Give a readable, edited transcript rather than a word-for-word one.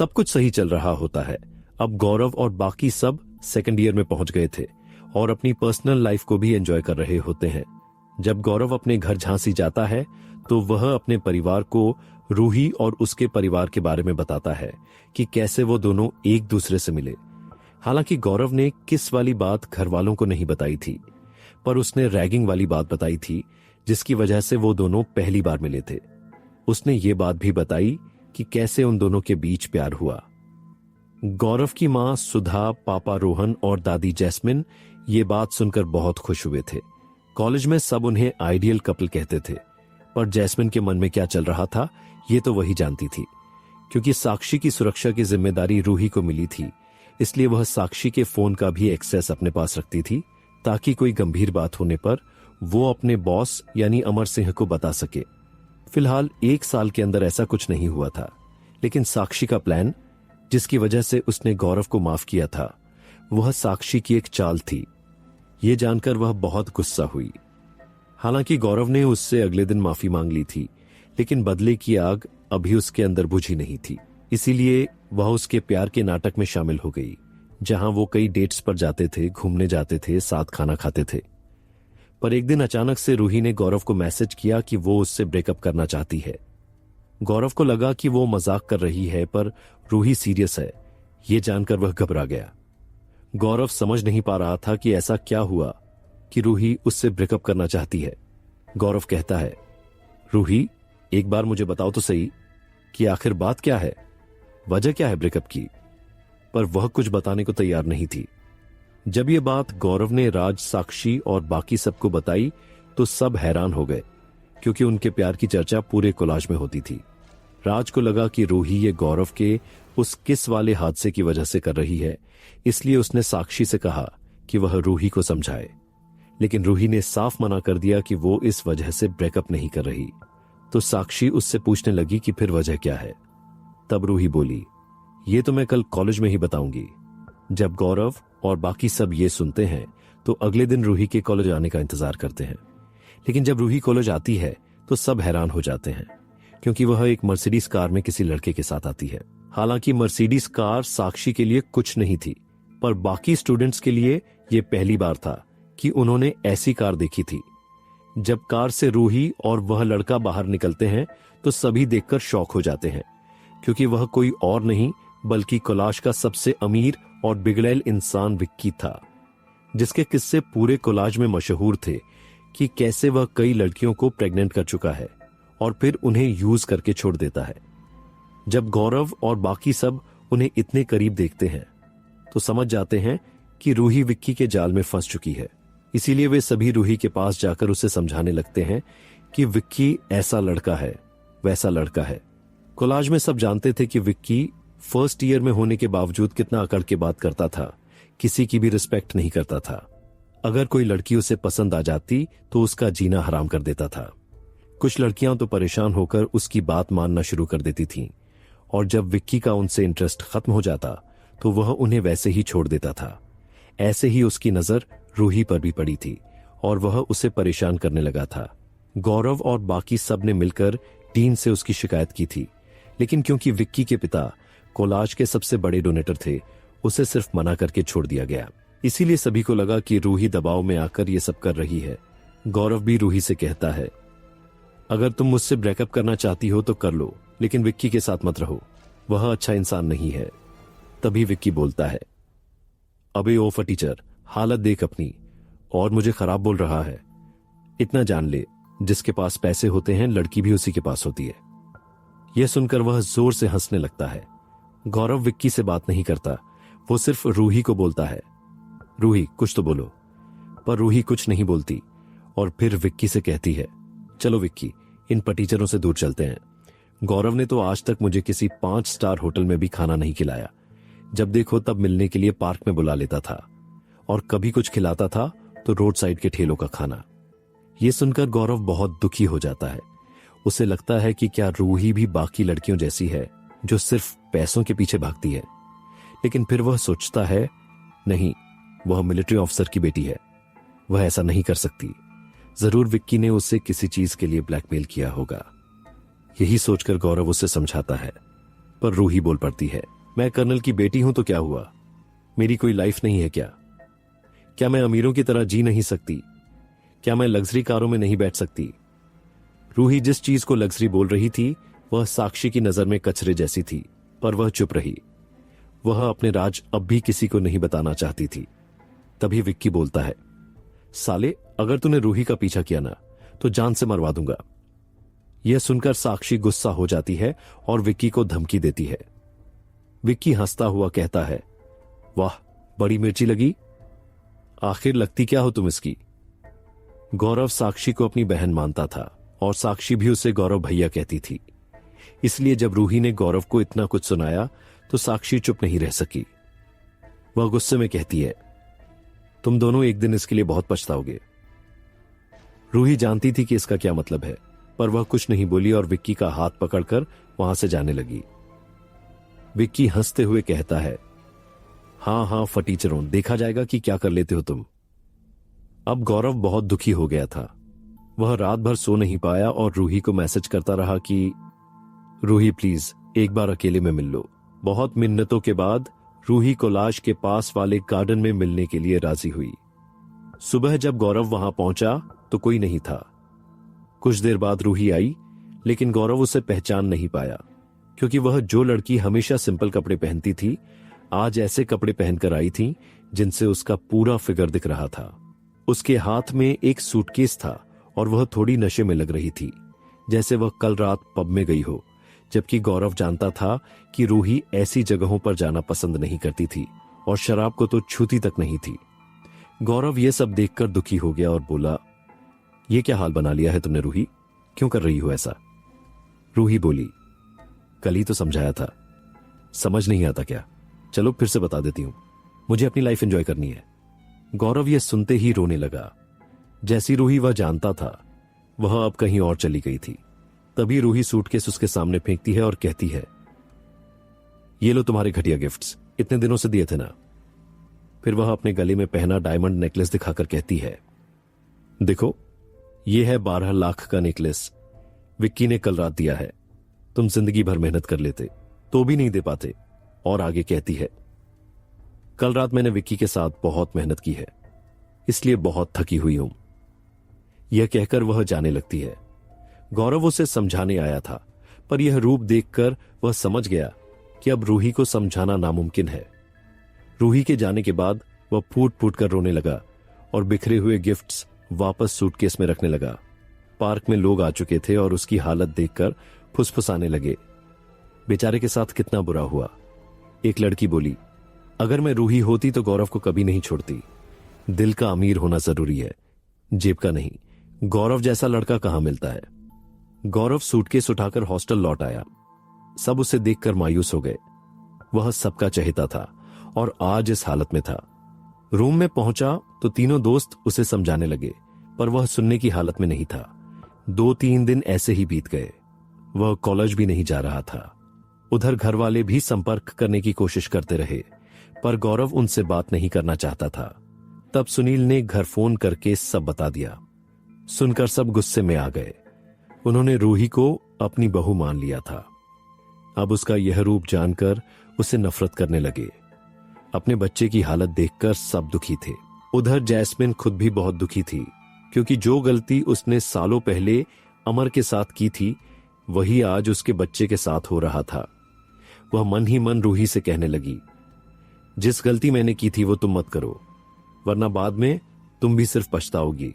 सब कुछ सही चल रहा होता है। अब गौरव और बाकी सब सेकंड ईयर में पहुंच गए थे और अपनी पर्सनल लाइफ को भी एंजॉय कर रहे होते हैं। जब गौरव अपने घर झांसी जाता है तो वह अपने परिवार को रूही और उसके परिवार के बारे में बताता है कि कैसे वो दोनों एक दूसरे से मिले। हालांकि गौरव ने किस वाली बात घर वालों को नहीं बताई थी, पर उसने रैगिंग वाली बात बताई थी जिसकी वजह से वो दोनों पहली बार मिले थे। उसने ये बात भी बताई कि कैसे उन दोनों के बीच प्यार हुआ। गौरव की मां सुधा, पापा रोहन और दादी जैस्मिन ये बात सुनकर बहुत खुश हुए थे। कॉलेज में सब उन्हें आइडियल कपल कहते थे, पर जैस्मिन के मन में क्या चल रहा था ये तो वही जानती थी। क्योंकि साक्षी की सुरक्षा की जिम्मेदारी रूही को मिली थी, इसलिए वह साक्षी के फोन का भी एक्सेस अपने पास रखती थी ताकि कोई गंभीर बात होने पर वो अपने बॉस यानी अमर सिंह को बता सके। फिलहाल 1 साल के अंदर ऐसा कुछ नहीं हुआ था, लेकिन साक्षी का प्लान जिसकी वजह से उसने गौरव को माफ किया था वह साक्षी की एक चाल थी। ये जानकर वह बहुत गुस्सा हुई। हालांकि गौरव ने उससे अगले दिन माफी मांग ली थी, लेकिन बदले की आग अभी उसके अंदर बुझी नहीं थी। इसीलिए वह उसके प्यार के नाटक में शामिल हो गई, जहां वो कई डेट्स पर जाते थे, घूमने जाते थे, साथ खाना खाते थे। पर एक दिन अचानक से रूही ने गौरव को मैसेज किया कि वो उससे ब्रेकअप करना चाहती है। गौरव को लगा कि वो मजाक कर रही है, पर रूही सीरियस है। ये जानकर वह घबरा गया। गौरव समझ नहीं पा रहा था कि ऐसा क्या हुआ कि रूही उससे ब्रेकअप करना चाहती है। गौरव कहता है, रूही एक बार मुझे बताओ तो सही कि आखिर बात क्या है, वजह क्या है ब्रेकअप की। पर वह कुछ बताने को तैयार नहीं थी। जब यह बात गौरव ने राज, साक्षी और बाकी सबको बताई तो सब हैरान हो गए, क्योंकि उनके प्यार की चर्चा पूरे कोलाज में होती थी। राज को लगा कि रूही ये गौरव के उस किस वाले हादसे की वजह से कर रही है, इसलिए उसने साक्षी से कहा कि वह रूही को समझाए। लेकिन रूही ने साफ मना कर दिया कि वो इस वजह से ब्रेकअप नहीं कर रही। तो साक्षी उससे पूछने लगी कि फिर वजह क्या है। तब रूही बोली, ये तो मैं कल कॉलेज में ही बताऊंगी। जब गौरव और बाकी सब ये सुनते हैं तो अगले दिन रूही के कॉलेज आने का इंतजार करते हैं। लेकिन जब रूही कॉलेज आती है तो सब हैरान हो जाते हैं, क्योंकि वह एक मर्सिडीज कार में किसी लड़के के साथ आती है। हालांकि मर्सिडीज कार साक्षी के लिए कुछ नहीं थी, पर बाकी स्टूडेंट्स के लिए ये पहली बार था कि उन्होंने ऐसी कार देखी थी। जब कार से रूही और वह लड़का बाहर निकलते हैं तो सभी देखकर शॉक हो जाते हैं, क्योंकि वह कोई और नहीं बल्कि कोलाज का सबसे अमीर और बिगड़ैल इंसान विक्की था, जिसके किस्से पूरे कोलाज में मशहूर थे कि कैसे वह कई लड़कियों को प्रेग्नेंट कर चुका है और फिर उन्हें यूज करके छोड़ देता है। जब गौरव और बाकी सब उन्हें इतने करीब देखते हैं तो समझ जाते हैं कि रूही विक्की के जाल में फंस चुकी है। इसीलिए वे सभी रूही के पास जाकर उसे समझाने लगते हैं कि विक्की ऐसा लड़का है, वैसा लड़का है। कोलाज में सब जानते थे कि विक्की फर्स्ट ईयर में होने के बावजूद कितना अकड़ के बात करता था, किसी की भी रिस्पेक्ट नहीं करता था। अगर कोई लड़की उसे पसंद आ जाती तो उसका जीना हराम कर देता था। कुछ लड़कियां तो परेशान होकर उसकी बात मानना शुरू कर देती थीं, और जब विक्की का उनसे इंटरेस्ट खत्म हो जाता तो वह उन्हें वैसे ही छोड़ देता था। ऐसे ही उसकी नजर रूही पर भी पड़ी थी और वह उसे परेशान करने लगा था। गौरव और बाकी सब ने मिलकर डीन से उसकी शिकायत की थी, लेकिन क्योंकि विक्की के पिता कोलाज के सबसे बड़े डोनेटर थे, उसे सिर्फ मना करके छोड़ दिया गया। इसीलिए सभी को लगा कि रूही दबाव में आकर ये सब कर रही है। गौरव भी रूही से कहता है, अगर तुम मुझसे ब्रेकअप करना चाहती हो तो कर लो, लेकिन विक्की के साथ मत रहो, वह अच्छा इंसान नहीं है। तभी विक्की बोलता है, अबे ओफा टीचर, हालत देख अपनी, और मुझे खराब बोल रहा है। इतना जान ले, जिसके पास पैसे होते हैं लड़की भी उसी के पास होती है। यह सुनकर वह जोर से हंसने लगता है। गौरव विक्की से बात नहीं करता, वो सिर्फ रूही को बोलता है, रूही कुछ तो बोलो। पर रूही कुछ नहीं बोलती और फिर विक्की से कहती है, चलो विक्की, इन पटीचरों से दूर चलते हैं। गौरव ने तो आज तक मुझे किसी 5 स्टार होटल में भी खाना नहीं खिलाया। जब देखो तब मिलने के लिए पार्क में बुला लेता था, और कभी कुछ खिलाता था तो रोड साइड के ठेलों का खाना। ये सुनकर गौरव बहुत दुखी हो जाता है। उसे लगता है कि क्या रूही भी बाकी लड़कियों जैसी है जो सिर्फ पैसों के पीछे भागती है। लेकिन फिर वह सोचता है, नहीं, वह मिलिट्री ऑफिसर की बेटी है, वह ऐसा नहीं कर सकती। जरूर विक्की ने उसे किसी चीज के लिए ब्लैकमेल किया होगा। यही सोचकर गौरव उसे समझाता है, पर रूही बोल पड़ती है, मैं कर्नल की बेटी हूं तो क्या हुआ? मेरी कोई लाइफ नहीं है क्या? क्या मैं अमीरों की तरह जी नहीं सकती? क्या मैं लग्जरी कारों में नहीं बैठ सकती? रूही जिस चीज को लग्जरी बोल रही थी वह साक्षी की नजर में कचरे जैसी थी, पर वह चुप रही। वह अपने राज अब भी किसी को नहीं बताना चाहती थी। तभी विक्की बोलता है, साले, अगर तूने रूही का पीछा किया ना तो जान से मरवा दूंगा। यह सुनकर साक्षी गुस्सा हो जाती है और विक्की को धमकी देती है। विक्की हंसता हुआ कहता है, वाह, बड़ी मिर्ची लगी। आखिर लगती क्या हो तुम इसकी? गौरव साक्षी को अपनी बहन मानता था और साक्षी भी उसे गौरव भैया कहती थी। इसलिए जब रूही ने गौरव को इतना कुछ सुनाया तो साक्षी चुप नहीं रह सकी। वह गुस्से में कहती है, तुम दोनों एक दिन इसके लिए बहुत पछताओगे। रूही जानती थी कि इसका क्या मतलब है, पर वह कुछ नहीं बोली और विक्की का हाथ पकड़कर वहां से जाने लगी। विक्की हंसते हुए कहता है, हां हां फटीचरों, देखा जाएगा कि क्या कर लेते हो तुम। अब गौरव बहुत दुखी हो गया था। वह रात भर सो नहीं पाया और रूही को मैसेज करता रहा कि रूही प्लीज एक बार अकेले में मिल लो। बहुत मिन्नतों के बाद रूही कोलाश के पास वाले गार्डन में मिलने के लिए राजी हुई। सुबह जब गौरव वहां पहुंचा तो कोई नहीं था। कुछ देर बाद रूही आई, लेकिन गौरव उसे पहचान नहीं पाया, क्योंकि वह जो लड़की हमेशा सिंपल कपड़े पहनती थी आज ऐसे कपड़े पहनकर आई थी जिनसे उसका पूरा फिगर दिख रहा था। उसके हाथ में एक सूटकेस था और वह थोड़ी नशे में लग रही थी, जैसे वह कल रात पब में गई हो, जबकि गौरव जानता था कि रूही ऐसी जगहों पर जाना पसंद नहीं करती थी और शराब को तो छूती तक नहीं थी। गौरव यह सब देखकर दुखी हो गया और बोला, यह क्या हाल बना लिया है तुमने रूही? क्यों कर रही हो ऐसा? रूही बोली, कल ही तो समझाया था, समझ नहीं आता क्या? चलो फिर से बता देती हूं, मुझे अपनी लाइफ एंजॉय करनी है। गौरव यह सुनते ही रोने लगा। जैसी रूही वह जानता था वह अब कहीं और चली गई थी। तभी रूही सूटकेस उसके सामने फेंकती है और कहती है, ये लो तुम्हारे घटिया गिफ्ट्स, इतने दिनों से दिए थे ना। फिर वह अपने गले में पहना डायमंड नेकलेस दिखाकर कहती है, देखो, यह है 12 लाख का नेकलेस, विक्की ने कल रात दिया है। तुम जिंदगी भर मेहनत कर लेते तो भी नहीं दे पाते। और आगे कहती है, कल रात मैंने विक्की के साथ बहुत मेहनत की है, इसलिए बहुत थकी हुई हूं। यह कहकर वह जाने लगती है। गौरव उसे समझाने आया था, पर यह रूप देखकर वह समझ गया कि अब रूही को समझाना नामुमकिन है। रूही के जाने के बाद वह फूट फूट कर रोने लगा और बिखरे हुए गिफ्ट्स वापस सूटकेस में रखने लगा। पार्क में लोग आ चुके थे और उसकी हालत देखकर फुसफुसाने लगे। बेचारे के साथ कितना बुरा हुआ। एक लड़की बोली, अगर मैं रूही होती तो गौरव को कभी नहीं छोड़ती। दिल का अमीर होना जरूरी है, जेब का नहीं। गौरव जैसा लड़का कहां मिलता है। गौरव सूटकेस उठाकर हॉस्टल लौट आया। सब उसे देखकर मायूस हो गए। वह सबका चहेता था और आज इस हालत में था। रूम में पहुंचा तो तीनों दोस्त उसे समझाने लगे, पर वह सुनने की हालत में नहीं था। 2-3 दिन ऐसे ही बीत गए। वह कॉलेज भी नहीं जा रहा था। उधर घर वाले भी संपर्क करने की कोशिश करते रहे, पर गौरव उनसे बात नहीं करना चाहता था। तब सुनील ने घर फोन करके सब बता दिया। सुनकर सब गुस्से में आ गए। उन्होंने रूही को अपनी बहू मान लिया था। अब उसका यह रूप जानकर उसे नफरत करने लगे। अपने बच्चे की हालत देखकर सब दुखी थे। उधर जैस्मिन खुद भी बहुत दुखी थी, क्योंकि जो गलती उसने सालों पहले अमर के साथ की थी वही आज उसके बच्चे के साथ हो रहा था। वह मन ही मन रूही से कहने लगी, जिस गलती मैंने की थी वो तुम मत करो, वरना बाद में तुम भी सिर्फ पछताओगी।